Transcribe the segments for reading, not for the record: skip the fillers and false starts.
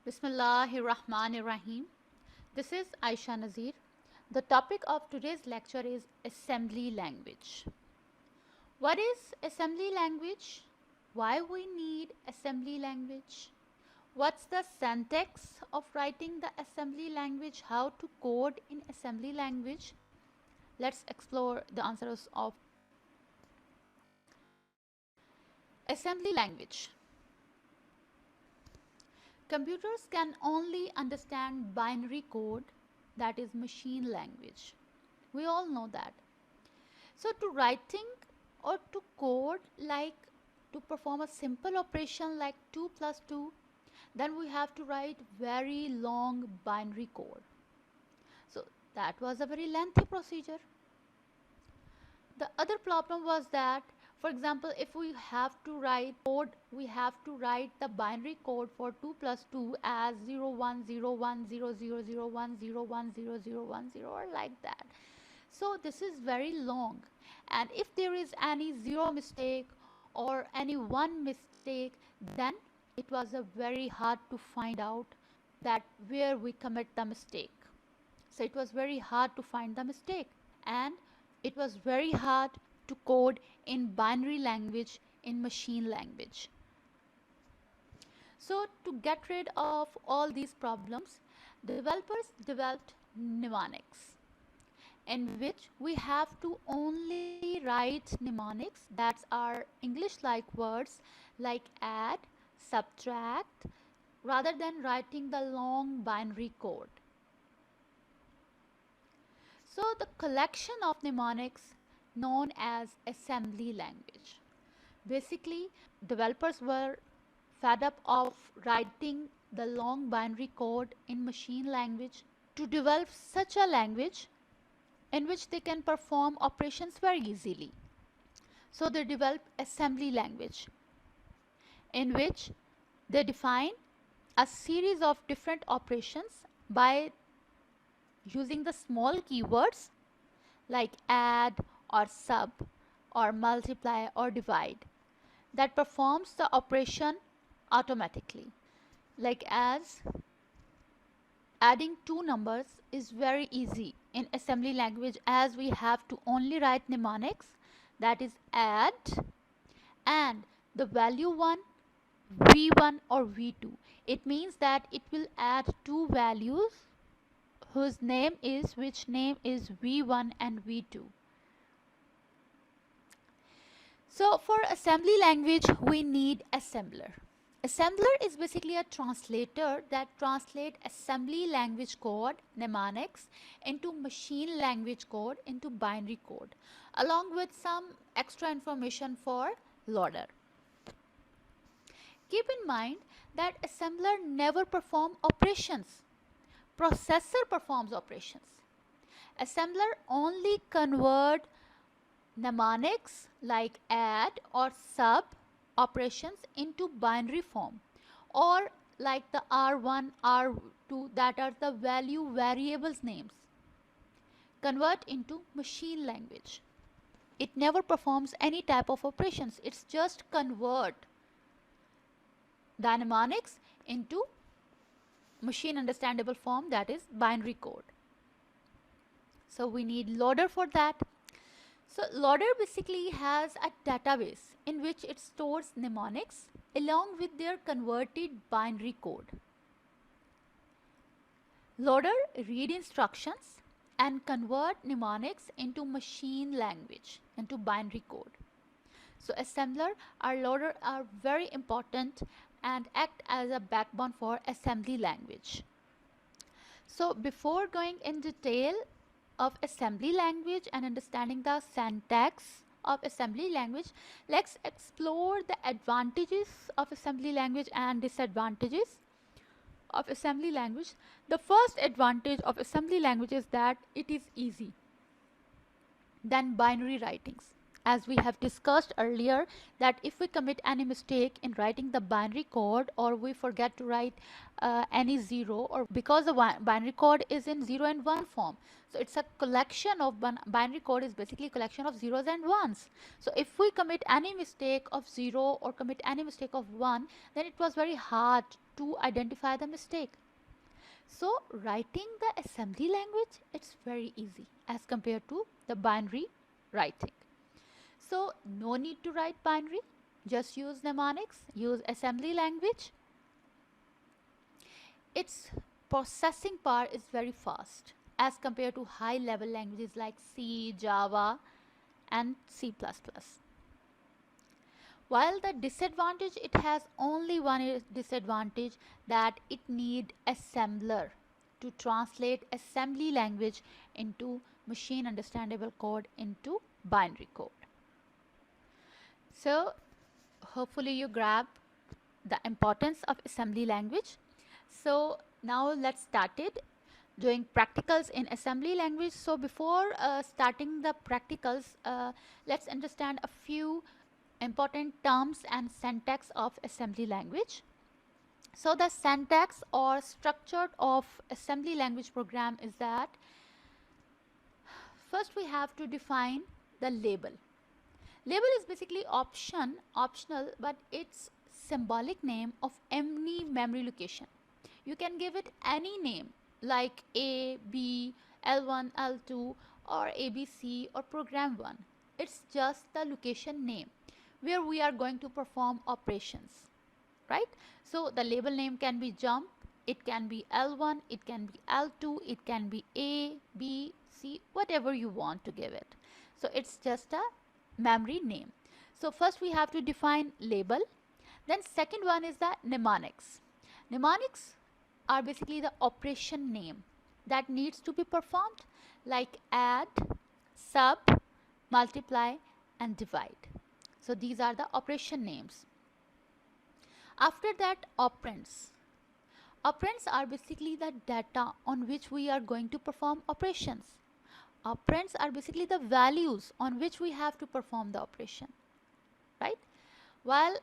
Bismillahirrahmanirrahim. This is Aisha Nazir. The topic of today's lecture is assembly language. What is assembly language? Why we need assembly language? What's the syntax of writing the assembly language? How to code in assembly language? Let's explore the answers of assembly language. Computers can only understand binary code, that is machine language. We all know that. So to writing or to code, like to perform a simple operation like 2 plus 2, then we have to write very long binary code. So that was a very lengthy procedure. The other problem was that, for example, if we have to write code, we have to write the binary code for 2 plus 2 as 0 1 0 1 0 0 0 1 0 1 0 0 1 0 or like that. So this is very long, and if there is any zero mistake or any one mistake, then it was a very hard to find out that where we commit the mistake. So it was very hard to find the mistake, and it was very hard to code in binary language, in machine language. So to get rid of all these problems, developers developed mnemonics, in which we have to only write mnemonics that are English-like words like add, subtract, rather than writing the long binary code. So the collection of mnemonics known as assembly language. Basically, developers were fed up of writing the long binary code in machine language to develop such a language in which they can perform operations very easily. So they develop assembly language, in which they define a series of different operations by using the small keywords like add or sub or multiply or divide that performs the operation automatically. Like as adding two numbers is very easy in assembly language, as we have to only write mnemonics, that is add and the value 1, v1 or v2. It means that it will add two values which name is v1 and v2. So for assembly language we need assembler. Assembler is basically a translator that translates assembly language code, mnemonics, into machine language code, into binary code, along with some extra information for loader. Keep in mind that assembler never performs operations. Processor performs operations. Assembler only convert mnemonics like add or sub operations into binary form, or like the R1, R2, that are the value variables names, convert into machine language. It never performs any type of operations. It's just convert the mnemonics into machine understandable form, that is binary code. So we need loader for that. So loader basically has a database in which it stores mnemonics along with their converted binary code. Loader read instructions and convert mnemonics into machine language, into binary code. So assembler or loader are very important and act as a backbone for assembly language. So before going in detail of assembly language and understanding the syntax of assembly language, let's explore the advantages of assembly language and disadvantages of assembly language. The first advantage of assembly language is that it is easy than binary writings. as we have discussed earlier, that if we commit any mistake in writing the binary code, or we forget to write any zero, or because the binary code is in 0 and 1 form, so it's a collection of binary code is basically a collection of zeros and ones. So if we commit any mistake of 0 or commit any mistake of 1, then it was very hard to identify the mistake. So writing the assembly language, it's very easy as compared to the binary writing. So no need to write binary, just use mnemonics, use assembly language. Its processing power is very fast as compared to high level languages like C, Java and C++. While the disadvantage, it has only one disadvantage, that it need assembler to translate assembly language into machine understandable code into binary code. So hopefully you grab the importance of assembly language. So now let's start it doing practicals in assembly language. So before starting the practicals, let's understand a few important terms and syntax of assembly language. So the syntax or structure of assembly language program is that first we have to define the label. Label is basically optional, but it's symbolic name of any memory location. You can give it any name like A, B, L1, L2 or ABC or program 1. It's just the location name where we are going to perform operations, right? So the label name can be jump, it can be L1, it can be L2, it can be A, B, C, whatever you want to give it. So it's just a memory name. So first we have to define label. Then second one is the mnemonics. Mnemonics are basically the operation name that needs to be performed, like add, sub, multiply and divide. So these are the operation names. After that, operands. Operands are basically the data on which we are going to perform operations. Operands are basically the values on which we have to perform the operation, right? While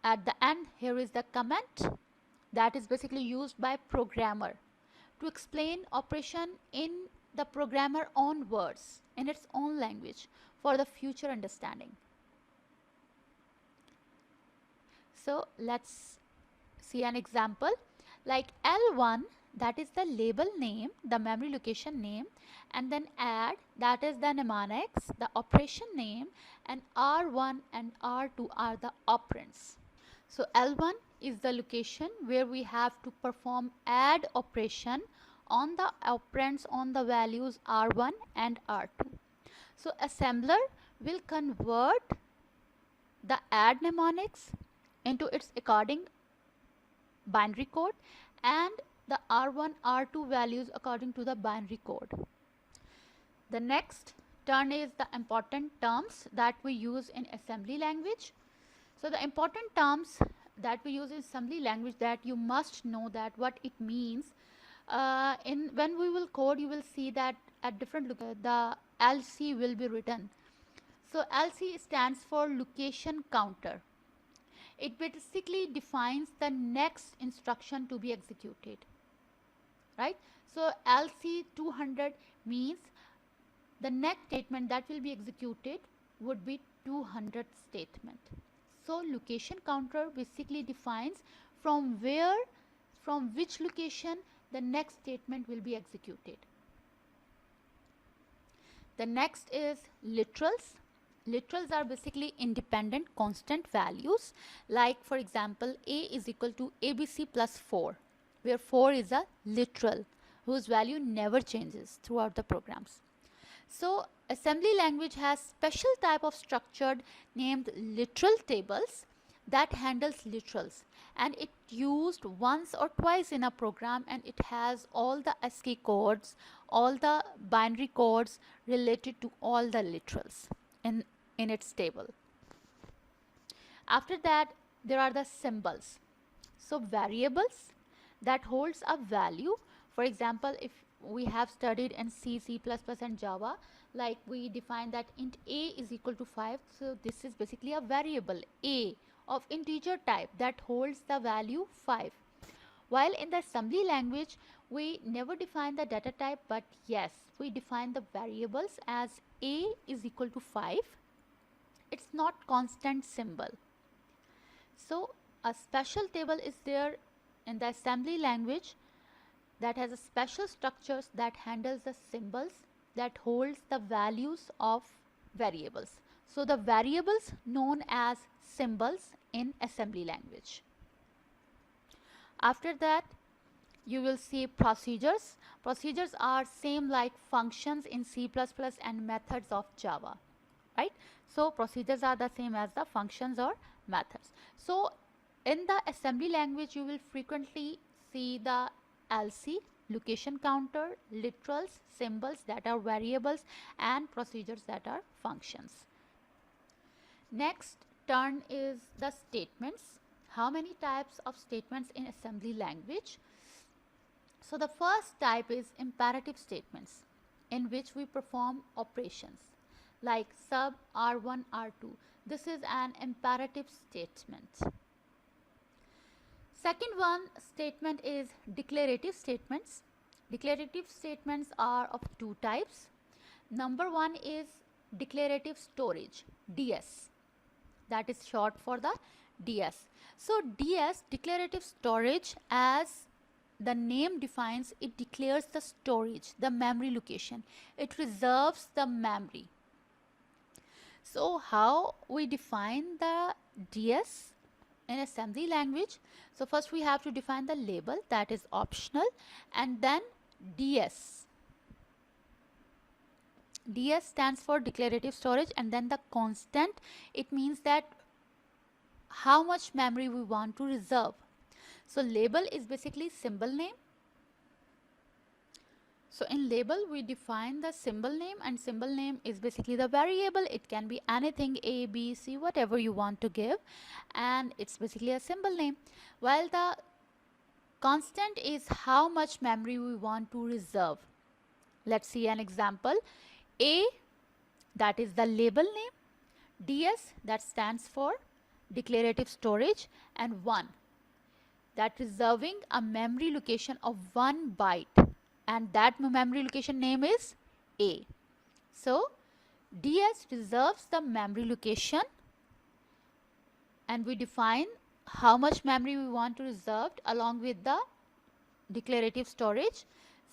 at the end, here is the comment that is basically used by programmer to explain operation in the programmer own words, in its own language, for the future understanding. So let's see an example like L1, that is the label name, the memory location name, and then add, that is the mnemonics, the operation name, and R1 and R2 are the operands. So L1 is the location where we have to perform add operation on the operands on the values R1 and R2. So assembler will convert the add mnemonics into its according binary code and the R1, R2 values according to the binary code. The next turn is the important terms that we use in assembly language. So the important terms that we use in assembly language that you must know that what it means. When we will code, you will see that at different the LC will be written. So LC stands for location counter. It basically defines the next instruction to be executed, right? So LC 200 means the next statement that will be executed would be 200th statement. So location counter basically defines from which location the next statement will be executed. The next is literals. Literals are basically independent constant values, like for example A is equal to ABC plus 4, where 4 is a literal whose value never changes throughout the programs. So assembly language has special type of structured named literal tables that handles literals, and it used once or twice in a program, and it has all the ASCII codes, all the binary codes related to all the literals in its table. After that, there are the symbols. So variables that holds a value. For example, if we have studied in C, C++ and Java, Like we define that int a is equal to 5. So this is basically a variable a of integer type that holds the value 5. While in the assembly language, we never define the data type, but yes, we define the variables as a is equal to 5. It's not constant symbol. So a special table is there in the assembly language that has a special structures that handles the symbols that holds the values of variables. So the variables known as symbols in assembly language. After that, you will see procedures. Procedures are same like functions in C++ and methods of Java, right? So procedures are the same as the functions or methods. So in the assembly language, you will frequently see the LC, location counter, literals, symbols that are variables, and procedures that are functions. Next turn is the statements. How many types of statements in assembly language? So the first type is imperative statements, in which we perform operations like sub, R1, R2. This is an imperative statement. Second one statement is declarative statements. Declarative statements are of two types. Number one is declarative storage, DS. That is short for the DS. So DS, declarative storage, as the name defines, it declares the storage, the memory location. It reserves the memory. So how we define the DS in assembly language? So first we have to define the label, that is optional, and then DS. DS stands for declarative storage, and then the constant, it means that how much memory we want to reserve. So label is basically symbol name. So in label we define the symbol name, and symbol name is basically the variable. It can be anything, A, B, C, whatever you want to give, and it's basically a symbol name. While the constant is how much memory we want to reserve. Let's see an example. A, that is the label name. DS, that stands for declarative storage, and 1, that reserving a memory location of 1 byte, and that memory location name is A. So DS reserves the memory location, and we define how much memory we want to reserve along with the declarative storage.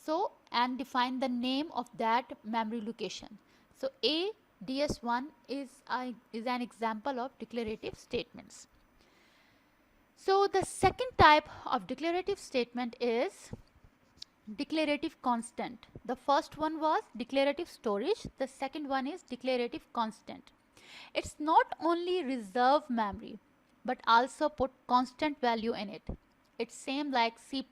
So and define the name of that memory location. So A DS1 is an example of declarative statements. So the second type of declarative statement is declarative constant. The first one was declarative storage. The second one is declarative constant. It's not only reserve memory, but also put constant value in it. It's same like C++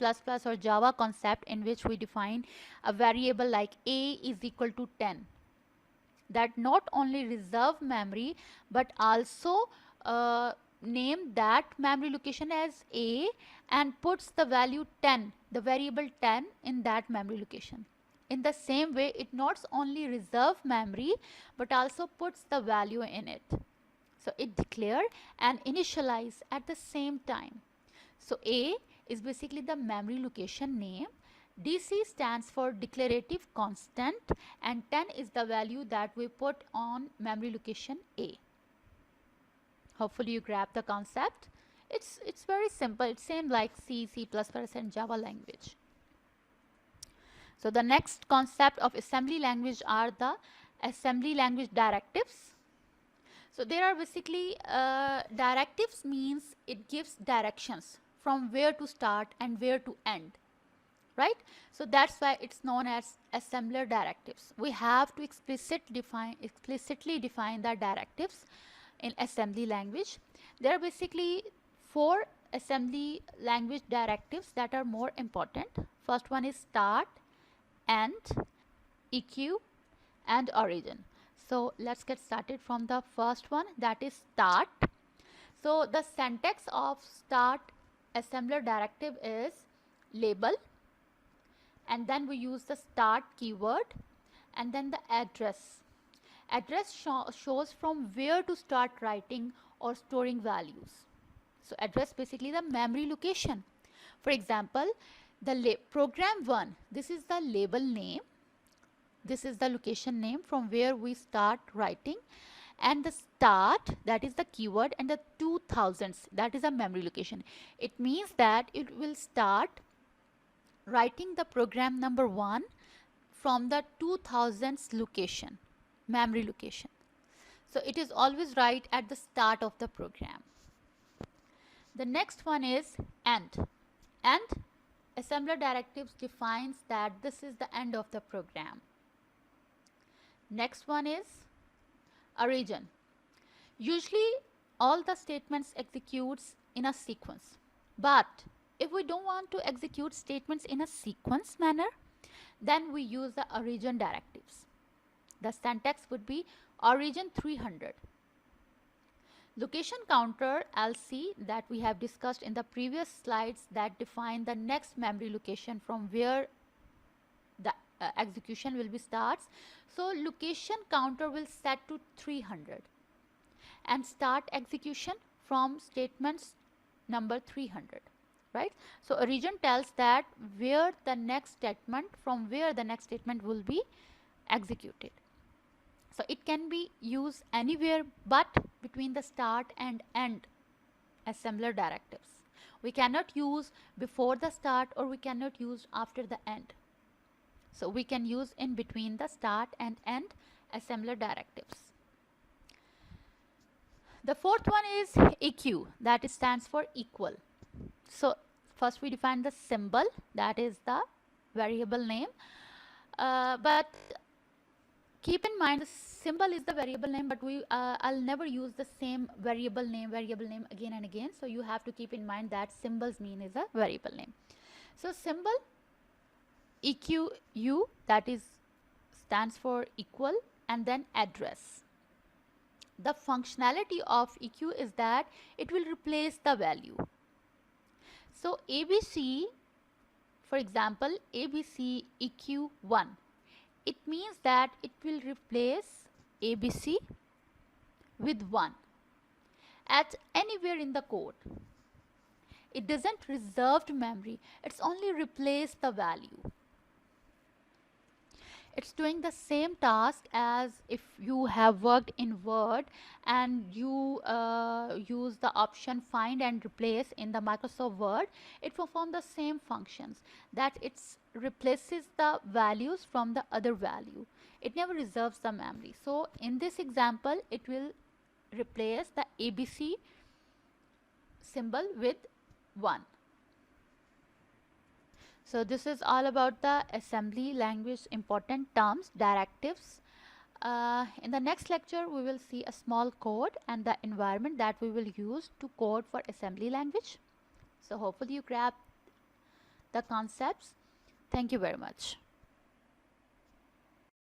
or Java concept, in which we define a variable like A is equal to 10. That not only reserve memory, but also name that memory location as A and puts the value 10, the variable 10, in that memory location. In the same way, it not only reserve memory, but also puts the value in it. So it declare and initialize at the same time. So A is basically the memory location name. DC stands for declarative constant, and 10 is the value that we put on memory location A. Hopefully you grab the concept. It's very simple. It's same like C, C++ and Java language. So the next concept of assembly language are the assembly language directives. So there are basically directives means it gives directions from where to start and where to end, right? So that's why it's known as assembler directives. We have to explicitly define the directives in assembly language. There are basically 4 assembly language directives that are more important. First one is start, end, EQ, and origin. So let's get started from the first one, that is start. So the syntax of start assembler directive is label, and then we use the start keyword, and then the address. Address shows from where to start writing or storing values. So address basically the memory location. For example, the program 1, this is the label name, this is the location name from where we start writing, and the start, that is the keyword, and the 2000s, that is a memory location. It means that it will start writing the program number 1 from the 2000s location, memory location. So it is always right at the start of the program. The next one is end. End, assembler directives defines that this is the end of the program. Next one is origin. Usually all the statements executes in a sequence, but if we don't want to execute statements in a sequence manner, then we use the origin directives. The syntax would be origin 300. Location counter LC that we have discussed in the previous slides that define the next memory location from where the execution will be starts. So location counter will set to 300 and start execution from statements number 300, right? So origin tells that where the next statement, from where the next statement will be executed. So it can be used anywhere but between the start and end assembler directives. We cannot use before the start or we cannot use after the end. So we can use in between the start and end assembler directives. The fourth one is EQ, that stands for equal. So first we define the symbol, that is the variable name, but keep in mind the symbol is the variable name, but I'll never use the same variable name again and again. So you have to keep in mind that symbols mean is a variable name. So symbol EQU, that is stands for equal, and then address. The functionality of EQ is that it will replace the value. So ABC, for example, ABC EQ1, it means that it will replace ABC with 1 at anywhere in the code. It doesn't reserve memory, it's only replace the value. It's doing the same task as if you have worked in Word and you use the option find and replace in the Microsoft Word. It performs the same functions, that it replaces the values from the other value. It never reserves the memory. So in this example, it will replace the ABC symbol with 1. So this is all about the assembly language important terms, directives. In the next lecture, we will see a small code and the environment that we will use to code for assembly language. So hopefully you grab the concepts. Thank you very much.